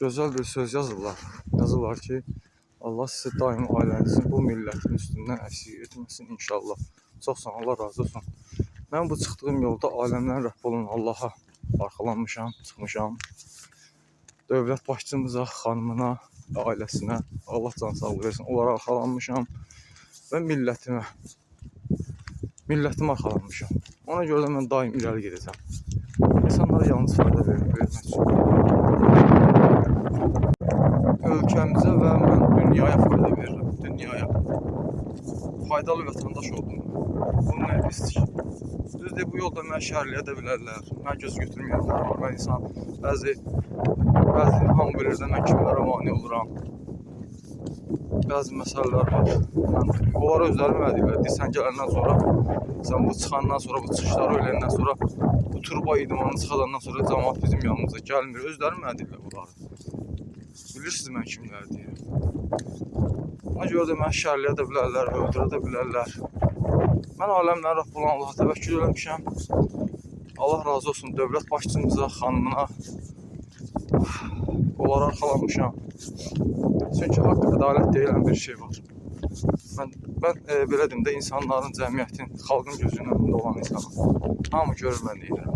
Gözəl bir söz yazırlar. Yazırlar ki, Allah sizi daim ailənizin, bu millətin üstündən əksik etməsin inşallah. Çox sağ olun, Allah razı olsun. Mən bu çıxdığım yolda aləmlərin Rəbb olan Allaha arxalanmışam, çıxmışam. Dövlət başçımıza, xanımına, ailəsinə Allah can sağlığı versin. Onlara arxalanmışam və millətimə arxalanmışam. Ona görə də mən daim irəli gedəcəm. İnsanlara yalnız fayda vermək üçün. Ölkəmizə və mən dünyaya fayda verirəm. Dünyaya. Faydalı vətəndaş oldum. Bunun nə pisdir? Düzdür, bu yolda mən şərliyə də bilərlər. Mən göz götürməyənlər var. Mən insan bəzi hamı bilir də mən kimlərə mane oluram. Bəzi məsələlər var. Onlara özləri mənə deyirlər. Sən gələndən sonra, sən bu çıxandan sonra, bu çıxışları öyrəndən sonra, bu turba idmanı çıxadandan sonra cəmaat bizim yanımıza gəlmir. Özləri mənə deyirlər bunları. Bilirsiniz mən kimləri deyirəm. Ona görə də mən şərliyə də bilərlər, öldürə də bilərlər. Mən aləmlərin Rəbb olan Allaha təvəkkül eləmişəm. Allah razı olsun dövlət başçımıza, xanımına. Onlara arxalanmışam. Çünki haqq ədalət deyilən bir şey var. Mən belə deyim də insanların, cəmiyyətin, xalqın gözünün önündə olan insanım. Hamı görür mən deyirəm.